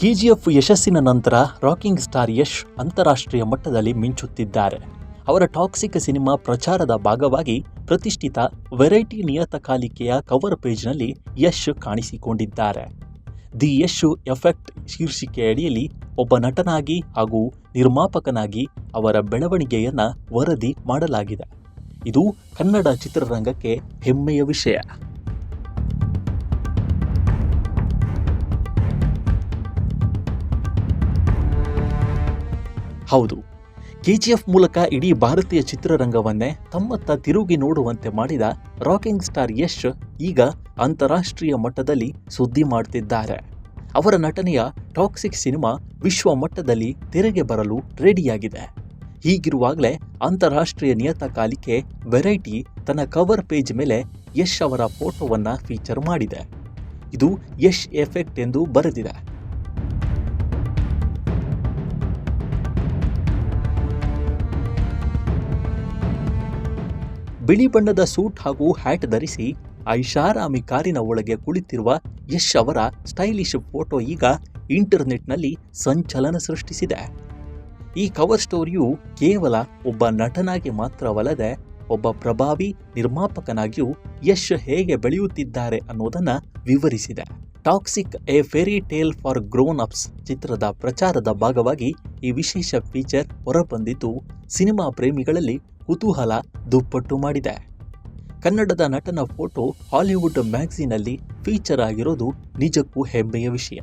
KGF ಯಶಸ್ಸಿನ ನಂತರ rocking star Yash ಅಂತಾರಾಷ್ಟ್ರೀಯ ಮಟ್ಟದಲ್ಲಿ ಮಿಂಚುತ್ತಿದ್ದಾರೆ. ಅವರ ಟಾಕ್ಸಿಕ್ ಸಿನಿಮಾ ಪ್ರಚಾರದ ಭಾಗವಾಗಿ ಪ್ರತಿಷ್ಠಿತ ವೆರೈಟಿ ನಿಯತಕಾಲಿಕೆಯ ಕವರ್ ಪೇಜ್ನಲ್ಲಿ ಯಶ್ ಕಾಣಿಸಿಕೊಂಡಿದ್ದಾರೆ. ದಿ ಯಶ್ ಎಫೆಕ್ಟ್ ಶೀರ್ಷಿಕೆಯಡಿಯಲ್ಲಿ ಒಬ್ಬ ನಟನಾಗಿ ಹಾಗೂ ನಿರ್ಮಾಪಕನಾಗಿ ಅವರ ಬೆಳವಣಿಗೆಯನ್ನು ವರದಿ ಮಾಡಲಾಗಿದೆ. ಇದು ಕನ್ನಡ ಚಿತ್ರರಂಗಕ್ಕೆ ಹೆಮ್ಮೆಯ ವಿಷಯ. ಹೌದು, ಕೆಜಿಎಫ್ ಮೂಲಕ ಇಡೀ ಭಾರತೀಯ ಚಿತ್ರರಂಗವನ್ನೇ ತಮ್ಮತ್ತ ತಿರುಗಿ ನೋಡುವಂತೆ ಮಾಡಿದ ರಾಕಿಂಗ್ ಸ್ಟಾರ್ ಯಶ್ ಈಗ ಅಂತಾರಾಷ್ಟ್ರೀಯ ಮಟ್ಟದಲ್ಲಿ ಸುದ್ದಿ ಮಾಡುತ್ತಿದ್ದಾರೆ. ಅವರ ನಟನೆಯ ಟಾಕ್ಸಿಕ್ ಸಿನಿಮಾ ವಿಶ್ವ ಮಟ್ಟದಲ್ಲಿ ತೆರೆಗೆ ಬರಲು ರೆಡಿಯಾಗಿದೆ. ಹೀಗಿರುವಾಗಲೇ ಅಂತಾರಾಷ್ಟ್ರೀಯ ನಿಯತಕಾಲಿಕೆ ವೆರೈಟಿ ತನ್ನ ಕವರ್ ಪೇಜ್ ಮೇಲೆ ಯಶ್ ಅವರ ಫೋಟೋವನ್ನು ಫೀಚರ್ ಮಾಡಿದೆ. ಇದು ಯಶ್ ಎಫೆಕ್ಟ್ ಎಂದು ಬರೆದಿದೆ. ಬಿಳಿ ಬಣ್ಣದ ಸೂಟ್ ಹಾಗೂ ಹ್ಯಾಟ್ ಧರಿಸಿ ಐಷಾರಾಮಿ ಕಾರಿನ ಒಳಗೆ ಕುಳಿತಿರುವ ಯಶ್ ಅವರ ಸ್ಟೈಲಿಶ್ ಫೋಟೋ ಈಗ ಇಂಟರ್ನೆಟ್ನಲ್ಲಿ ಸಂಚಲನ ಸೃಷ್ಟಿಸಿದೆ. ಈ ಕವರ್ ಸ್ಟೋರಿಯು ಕೇವಲ ಒಬ್ಬ ನಟನಾಗಿ ಮಾತ್ರವಲ್ಲದೆ ಒಬ್ಬ ಪ್ರಭಾವಿ ನಿರ್ಮಾಪಕನಾಗಿಯೂ ಯಶ್ ಹೇಗೆ ಬೆಳೆಯುತ್ತಿದ್ದಾರೆ ಅನ್ನೋದನ್ನು ವಿವರಿಸಿದೆ. Toxic A Fairy Tale for Grown Ups ಚಿತ್ರದ ಪ್ರಚಾರದ ಭಾಗವಾಗಿ ಈ ವಿಶೇಷ ಫೀಚರ್ ಹೊರಬಂದಿದ್ದು ಸಿನಿಮಾ ಪ್ರೇಮಿಗಳಲ್ಲಿ ಕುತೂಹಲ ದುಪ್ಪಟ್ಟು ಮಾಡಿದೆ. ಕನ್ನಡದ ನಟನ ಫೋಟೋ ಹಾಲಿವುಡ್ ಮ್ಯಾಗಝೀನಲ್ಲಿ ಫೀಚರ್ ಆಗಿರೋದು ನಿಜಕ್ಕೂ ಹೆಮ್ಮೆಯ ವಿಷಯ.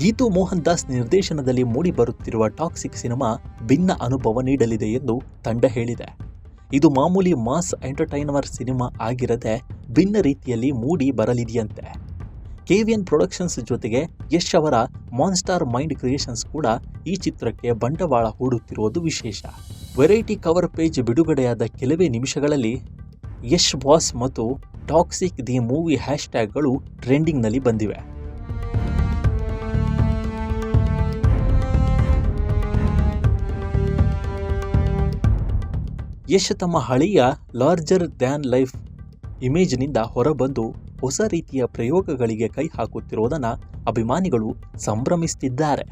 ಗೀತು ಮೋಹನ್ ದಾಸ್ ನಿರ್ದೇಶನದಲ್ಲಿ ಮೂಡಿಬರುತ್ತಿರುವ ಟಾಕ್ಸಿಕ್ ಸಿನಿಮಾ ಭಿನ್ನ ಅನುಭವ ನೀಡಲಿದೆ ಎಂದು ತಂಡ ಹೇಳಿದೆ. ಇದು ಮಾಮೂಲಿ ಮಾಸ್ ಎಂಟರ್ಟೈನರ್ ಸಿನಿಮಾ ಆಗಿರದೆ ಭಿನ್ನ ರೀತಿಯಲ್ಲಿ ಮೂಡಿ ಬರಲಿದೆಯಂತೆ. ಕೆವಿಎನ್ ಪ್ರೊಡಕ್ಷನ್ಸ್ ಜೊತೆಗೆ ಯಶ್ ಅವರ ಮಾನ್ಸ್ಟಾರ್ ಮೈಂಡ್ ಕ್ರಿಯೇಷನ್ಸ್ ಕೂಡ ಈ ಚಿತ್ರಕ್ಕೆ ಬಂಡವಾಳ ಹೂಡುತ್ತಿರುವುದು ವಿಶೇಷ. ವೆರೈಟಿ ಕವರ್ ಪೇಜ್ ಬಿಡುಗಡೆಯಾದ ಕೆಲವೇ ನಿಮಿಷಗಳಲ್ಲಿ ಯಶ್ ಬಾಸ್ ಮತ್ತು ಟಾಕ್ಸಿಕ್ ದಿ ಮೂವಿ ಹ್ಯಾಶ್ಟ್ಯಾಗ್ಗಳು ಟ್ರೆಂಡಿಂಗ್ನಲ್ಲಿ ಬಂದಿವೆ. ಯಶ್ ತಮ್ಮ ಹಳೆಯ ಲಾರ್ಜರ್ ದ್ಯಾನ್ ಲೈಫ್ ಇಮೇಜ್ನಿಂದ ಹೊರಬಂದು ಹೊಸ ರೀತಿಯ ಪ್ರಯೋಗಗಳಿಗೆ ಕೈ ಹಾಕುತ್ತಿರುವುದನ್ನು ಅಭಿಮಾನಿಗಳು ಸಂಭ್ರಮಿಸುತ್ತಿದ್ದಾರೆ.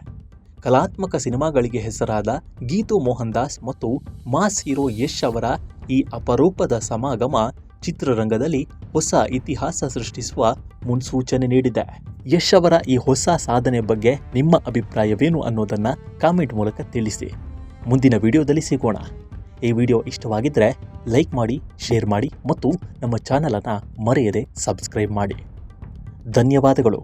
ಕಲಾತ್ಮಕ ಸಿನಿಮಾಗಳಿಗೆ ಹೆಸರಾದ ಗೀತು ಮೋಹನ್ ದಾಸ್ ಮತ್ತು ಮಾಸ್ ಹೀರೋ ಯಶ್ ಅವರ ಈ ಅಪರೂಪದ ಸಮಾಗಮ ಚಿತ್ರರಂಗದಲ್ಲಿ ಹೊಸ ಇತಿಹಾಸ ಸೃಷ್ಟಿಸುವ ಮುನ್ಸೂಚನೆ ನೀಡಿದೆ. ಯಶ್ ಅವರ ಈ ಹೊಸ ಸಾಧನೆ ಬಗ್ಗೆ ನಿಮ್ಮ ಅಭಿಪ್ರಾಯವೇನು ಅನ್ನೋದನ್ನು ಕಾಮೆಂಟ್ ಮೂಲಕ ತಿಳಿಸಿ. ಮುಂದಿನ ವಿಡಿಯೋದಲ್ಲಿ ಸಿಗೋಣ. ಈ ವಿಡಿಯೋ ಇಷ್ಟವಾಗಿದ್ದರೆ ಲೈಕ್ ಮಾಡಿ, ಶೇರ್ ಮಾಡಿ ಮತ್ತು ನಮ್ಮ ಚಾನಲನ್ನು ಮರೆಯದೆ ಸಬ್ಸ್ಕ್ರೈಬ್ ಮಾಡಿ. ಧನ್ಯವಾದಗಳು.